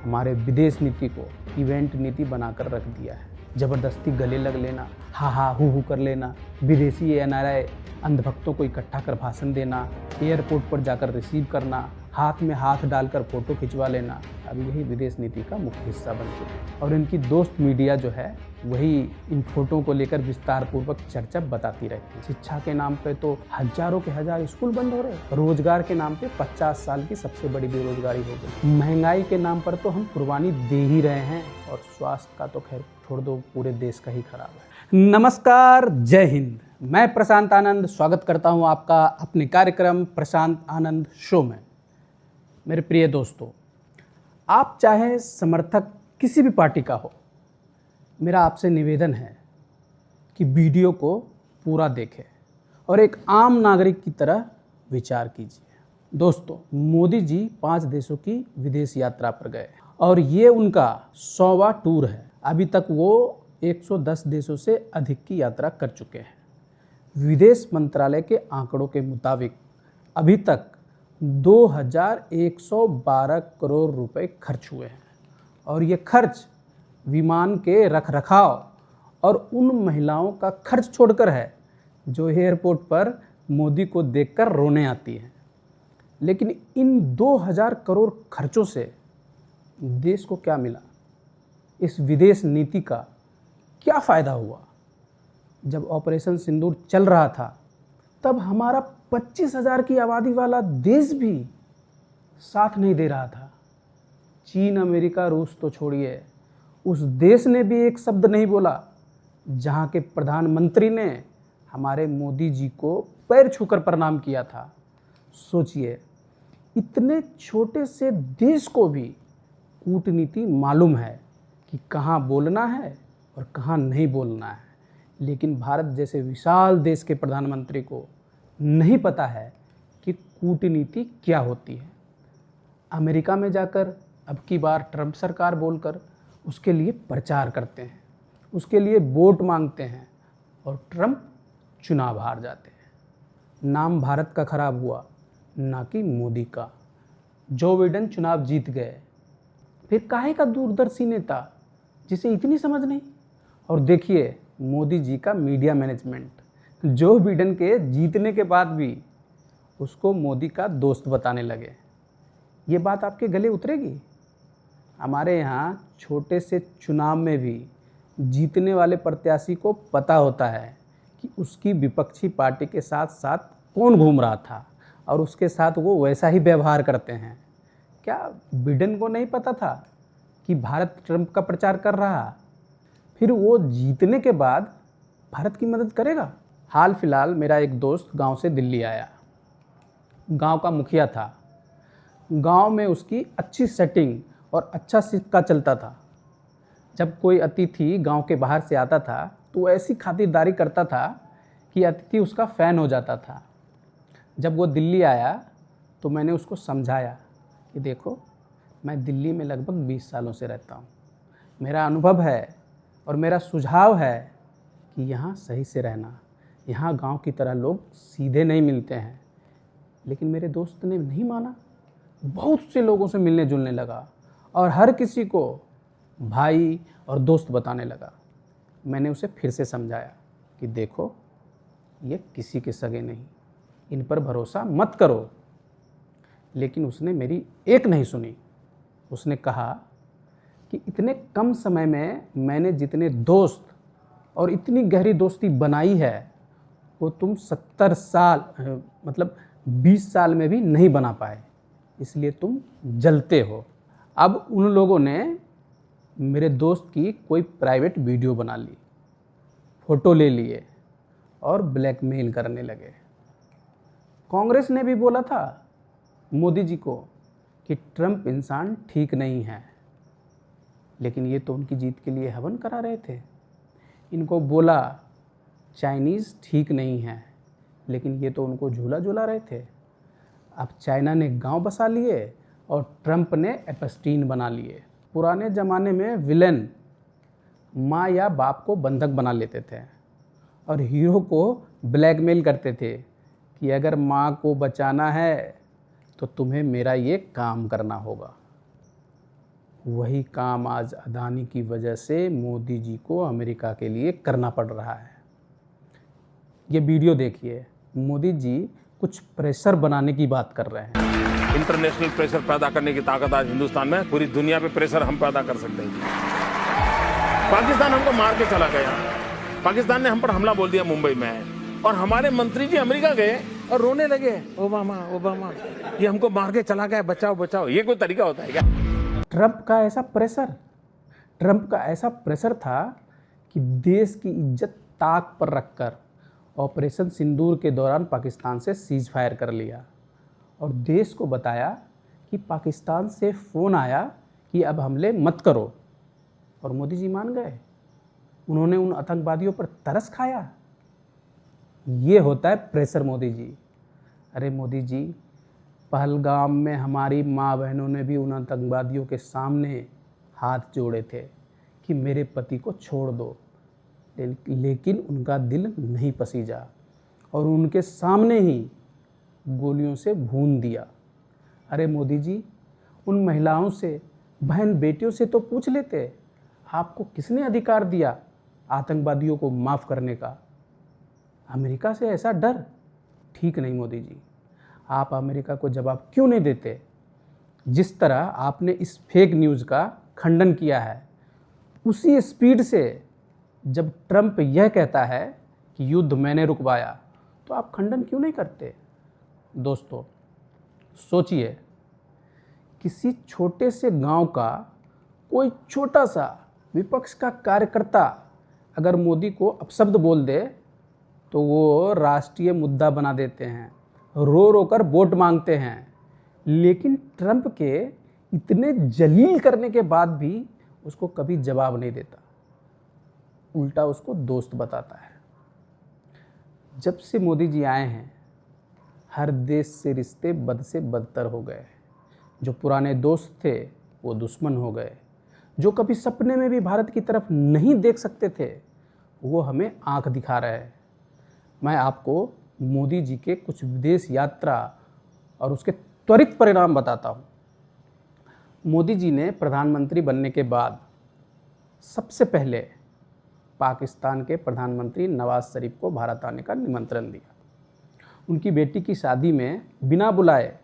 हमारे विदेश नीति को इवेंट नीति बनाकर रख दिया है। ज़बरदस्ती गले लग लेना, हा हा हु कर लेना, विदेशी एनआरआई अंधभक्तों को इकट्ठा कर भाषण देना, एयरपोर्ट पर जाकर रिसीव करना, हाथ में हाथ डालकर फोटो खिंचवा लेना, अब यही विदेश नीति का मुख्य हिस्सा बन चुका है। और इनकी दोस्त मीडिया जो है वही इन फोटो को लेकर विस्तार पूर्वक चर्चा बताती रहती है। शिक्षा के नाम पे तो हजारों के हजार स्कूल बंद हो रहे, रोजगार के नाम पे 50 साल की सबसे बड़ी बेरोजगारी हो गई, महंगाई के नाम पर तो हम कुर्बानी दे ही रहे हैं, और स्वास्थ्य का तो खैर छोड़ दो, पूरे देश का ही खराब है। नमस्कार, जय हिंद। मैं प्रशांत आनंद स्वागत करता हूं आपका अपने कार्यक्रम प्रशांत आनंद शो में। मेरे प्रिय दोस्तों, आप चाहे समर्थक किसी भी पार्टी का हो, मेरा आपसे निवेदन है कि वीडियो को पूरा देखें और एक आम नागरिक की तरह विचार कीजिए। दोस्तों, मोदी जी 5 देशों की विदेश यात्रा पर गए और ये उनका 100वां टूर है। अभी तक वो 110 देशों से अधिक की यात्रा कर चुके हैं। विदेश मंत्रालय के आंकड़ों के मुताबिक अभी तक 2112 करोड़ रुपए खर्च हुए हैं, और ये खर्च विमान के रखरखाव और उन महिलाओं का खर्च छोड़कर है जो एयरपोर्ट पर मोदी को देखकर रोने आती हैं। लेकिन इन 2000 करोड़ खर्चों से देश को क्या मिला? इस विदेश नीति का क्या फ़ायदा हुआ? जब ऑपरेशन सिंदूर चल रहा था तब हमारा 25,000 की आबादी वाला देश भी साथ नहीं दे रहा था। चीन, अमेरिका, रूस तो छोड़िए, उस देश ने भी एक शब्द नहीं बोला जहाँ के प्रधानमंत्री ने हमारे मोदी जी को पैर छूकर प्रणाम किया था। सोचिए, इतने छोटे से देश को भी कूटनीति मालूम है कि कहाँ बोलना है और कहाँ नहीं बोलना है, लेकिन भारत जैसे विशाल देश के प्रधानमंत्री को नहीं पता है कि कूटनीति क्या होती है। अमेरिका में जाकर अब की बार ट्रंप सरकार बोलकर उसके लिए प्रचार करते हैं, उसके लिए वोट मांगते हैं, और ट्रंप चुनाव हार जाते हैं। नाम भारत का खराब हुआ, ना कि मोदी का। जो बिडेन चुनाव जीत गए, फिर काहे का दूरदर्शी नेता जिसे इतनी समझ नहीं। और देखिए मोदी जी का मीडिया मैनेजमेंट, जो बिडेन के जीतने के बाद भी उसको मोदी का दोस्त बताने लगे। ये बात आपके गले उतरेगी? हमारे यहाँ छोटे से चुनाव में भी जीतने वाले प्रत्याशी को पता होता है कि उसकी विपक्षी पार्टी के साथ साथ कौन घूम रहा था, और उसके साथ वो वैसा ही व्यवहार करते हैं। क्या बिडेन को नहीं पता था कि भारत ट्रंप का प्रचार कर रहा? फिर वो जीतने के बाद भारत की मदद करेगा? हाल फिलहाल मेरा एक दोस्त गांव से दिल्ली आया। गांव का मुखिया था। गांव में उसकी अच्छी सेटिंग और अच्छा सिक्का चलता था। जब कोई अतिथि गांव के बाहर से आता था तो ऐसी खातिरदारी करता था कि अतिथि उसका फ़ैन हो जाता था। जब वो दिल्ली आया तो मैंने उसको समझाया कि देखो, मैं दिल्ली में लगभग 20 सालों से रहता हूँ। मेरा अनुभव है और मेरा सुझाव है कि यहाँ सही से रहना। यहाँ गांव की तरह लोग सीधे नहीं मिलते हैं। लेकिन मेरे दोस्त ने नहीं माना। बहुत से लोगों से मिलने जुलने लगा और हर किसी को भाई और दोस्त बताने लगा। मैंने उसे फिर से समझाया कि देखो, ये किसी के सगे नहीं, इन पर भरोसा मत करो। लेकिन उसने मेरी एक नहीं सुनी। उसने कहा कि इतने कम समय में मैंने जितने दोस्त और इतनी गहरी दोस्ती बनाई है, वो तुम 70 साल मतलब 20 साल में भी नहीं बना पाए, इसलिए तुम जलते हो। अब उन लोगों ने मेरे दोस्त की कोई प्राइवेट वीडियो बना ली, फ़ोटो ले लिए और ब्लैकमेल करने लगे। कांग्रेस ने भी बोला था मोदी जी को कि ट्रंप इंसान ठीक नहीं है, लेकिन ये तो उनकी जीत के लिए हवन करा रहे थे। इनको बोला चाइनीज़ ठीक नहीं है, लेकिन ये तो उनको झूला झूला रहे थे। अब चाइना ने गांव बसा लिए और ट्रंप ने एपस्टीन बना लिए। पुराने ज़माने में विलेन माँ या बाप को बंधक बना लेते थे और हीरो को ब्लैकमेल करते थे कि अगर माँ को बचाना है तो तुम्हें मेरा ये काम करना होगा। वही काम आज अदानी की वजह से मोदी जी को अमेरिका के लिए करना पड़ रहा है। ये वीडियो देखिए, मोदी जी कुछ प्रेशर बनाने की बात कर रहे हैं। इंटरनेशनल प्रेशर पैदा करने की ताकत आज हिंदुस्तान में, पूरी दुनिया पे प्रेशर हम पैदा कर सकते हैं। पाकिस्तान हमको मार के चला गया, पाकिस्तान ने हम पर हमला बोल दिया मुंबई में, और हमारे मंत्री जी अमेरिका गए और रोने लगे, ओबामा ओबामा ये हमको मार के चला गया, बचाओ बचाओ। ये कोई तरीका होता है क्या? ट्रंप का ऐसा प्रेशर था कि देश की इज्जत ताक पर रखकर ऑपरेशन सिंदूर के दौरान पाकिस्तान से सीज फायर कर लिया और देश को बताया कि पाकिस्तान से फ़ोन आया कि अब हमले मत करो, और मोदी जी मान गए। उन्होंने उन आतंकवादियों पर तरस खाया। ये होता है प्रेशर मोदी जी। अरे मोदी जी, पहलगाम में हमारी माँ बहनों ने भी उन आतंकवादियों के सामने हाथ जोड़े थे कि मेरे पति को छोड़ दो, लेकिन उनका दिल नहीं पसीजा और उनके सामने ही गोलियों से भून दिया। अरे मोदी जी, उन महिलाओं से, बहन बेटियों से तो पूछ लेते, आपको किसने अधिकार दिया आतंकवादियों को माफ़ करने का? अमेरिका से ऐसा डर ठीक नहीं मोदी जी। आप अमेरिका को जवाब क्यों नहीं देते? जिस तरह आपने इस फेक न्यूज़ का खंडन किया है, उसी स्पीड से जब ट्रंप यह कहता है कि युद्ध मैंने रुकवाया, तो आप खंडन क्यों नहीं करते? दोस्तों, सोचिए, किसी छोटे से गांव का कोई छोटा सा विपक्ष का कार्यकर्ता अगर मोदी को अपशब्द बोल दे तो वो राष्ट्रीय मुद्दा बना देते हैं, रो रो कर वोट मांगते हैं। लेकिन ट्रंप के इतने जलील करने के बाद भी उसको कभी जवाब नहीं देता, उल्टा उसको दोस्त बताता है। जब से मोदी जी आए हैं, हर देश से रिश्ते बद से बदतर हो गए। जो पुराने दोस्त थे वो दुश्मन हो गए। जो कभी सपने में भी भारत की तरफ नहीं देख सकते थे, वो हमें आंख दिखा रहे हैं। मैं आपको मोदी जी के कुछ विदेश यात्रा और उसके त्वरित परिणाम बताता हूँ। मोदी जी ने प्रधानमंत्री बनने के बाद सबसे पहले पाकिस्तान के प्रधानमंत्री नवाज शरीफ को भारत आने का निमंत्रण दिया। उनकी बेटी की शादी में बिना बुलाए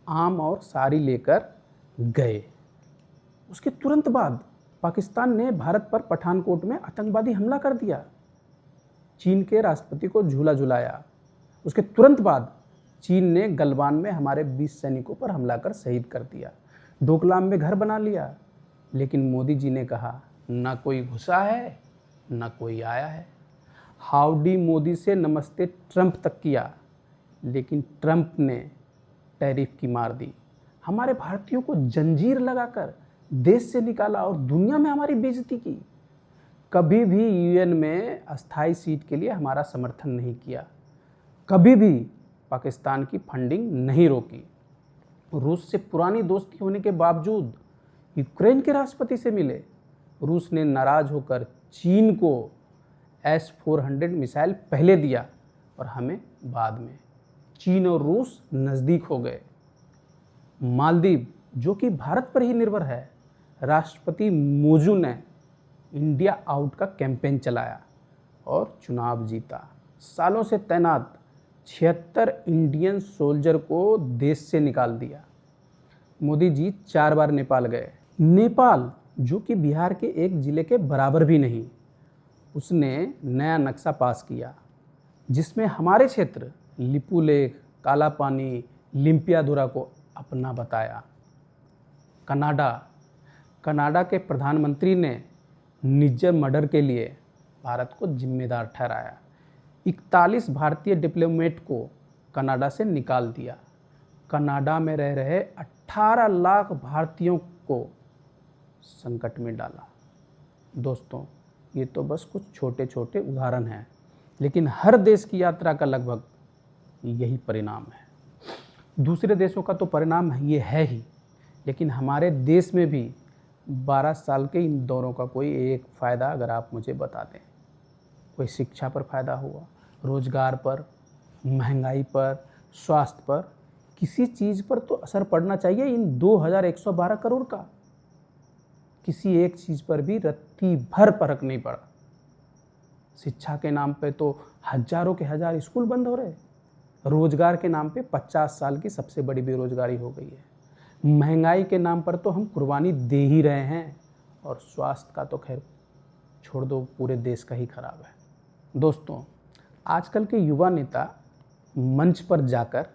आम और साड़ी लेकर गए। उसके तुरंत बाद पाकिस्तान ने भारत पर पठानकोट में आतंकवादी हमला कर दिया। चीन के राष्ट्रपति को झूला झुलाया। उसके तुरंत बाद चीन ने गलवान में हमारे 20 सैनिकों पर हमला कर शहीद कर दिया। डोकलाम में घर बना लिया। लेकिन मोदी जी ने कहा, ना कोई घुसा है ना कोई आया है। हाउडी मोदी से नमस्ते ट्रंप तक किया, लेकिन ट्रंप ने टैरिफ की मार दी। हमारे भारतीयों को जंजीर लगाकर देश से निकाला और दुनिया में हमारी बेइज्जती की। कभी भी यूएन में अस्थायी सीट के लिए हमारा समर्थन नहीं किया। कभी भी पाकिस्तान की फंडिंग नहीं रोकी। रूस से पुरानी दोस्ती होने के बावजूद यूक्रेन के राष्ट्रपति से मिले। रूस ने नाराज होकर चीन को S-400 मिसाइल पहले दिया और हमें बाद में। चीन और रूस नज़दीक हो गए। मालदीव, जो कि भारत पर ही निर्भर है, राष्ट्रपति मोजू ने इंडिया आउट का कैंपेन चलाया और चुनाव जीता। सालों से तैनात 76 इंडियन सोल्जर को देश से निकाल दिया। मोदी जी 4 बार नेपाल गए। नेपाल, जो कि बिहार के एक ज़िले के बराबर भी नहीं, उसने नया नक्शा पास किया जिसमें हमारे क्षेत्र लिपुलेख, काला पानी, लिम्पियाधुरा को अपना बताया। कनाडा के प्रधानमंत्री ने निज्जर मर्डर के लिए भारत को जिम्मेदार ठहराया। 41 भारतीय डिप्लोमेट को कनाडा से निकाल दिया। कनाडा में रह रहे 18 लाख भारतीयों को संकट में डाला। दोस्तों, ये तो बस कुछ छोटे छोटे उदाहरण हैं, लेकिन हर देश की यात्रा का लगभग यही परिणाम है। दूसरे देशों का तो परिणाम ये है ही, लेकिन हमारे देश में भी 12 साल के इन दौरों का कोई एक फ़ायदा अगर आप मुझे बता दें। कोई शिक्षा पर फ़ायदा हुआ, रोज़गार पर, महंगाई पर, स्वास्थ्य पर, किसी चीज़ पर तो असर पड़ना चाहिए इन 2112 करोड़ का। किसी एक चीज़ पर भी रत्ती भर फर्क नहीं पड़ा। शिक्षा के नाम पे तो हजारों के हजार स्कूल बंद हो रहे, रोजगार के नाम पे 50 साल की सबसे बड़ी बेरोजगारी हो गई है, महंगाई के नाम पर तो हम कुर्बानी दे ही रहे हैं, और स्वास्थ्य का तो खैर छोड़ दो, पूरे देश का ही खराब है। दोस्तों, आजकल के युवा नेता मंच पर जाकर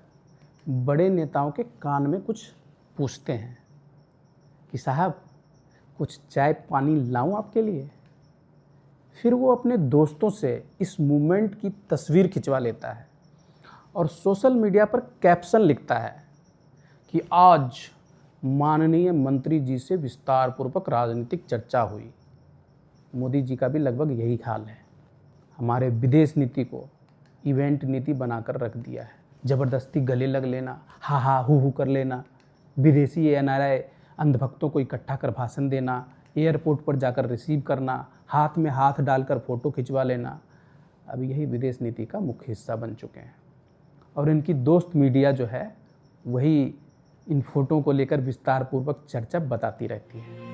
बड़े नेताओं के कान में कुछ पूछते हैं कि साहब कुछ चाय पानी लाऊं आपके लिए। फिर वो अपने दोस्तों से इस मूवमेंट की तस्वीर खिंचवा लेता है और सोशल मीडिया पर कैप्शन लिखता है कि आज माननीय मंत्री जी से विस्तार पूर्वक राजनीतिक चर्चा हुई। मोदी जी का भी लगभग यही हाल है। हमारे विदेश नीति को इवेंट नीति बनाकर रख दिया है। ज़बरदस्ती गले लग लेना, हा हा हु कर लेना, विदेशी एनआरआई अंधभक्तों को इकट्ठा कर भाषण देना, एयरपोर्ट पर जाकर रिसीव करना, हाथ में हाथ डालकर फ़ोटो खिंचवा लेना, अब यही विदेश नीति का मुख्य हिस्सा बन चुके हैं। और इनकी दोस्त मीडिया जो है वही इन फोटो को लेकर विस्तार पूर्वक चर्चा बताती रहती है।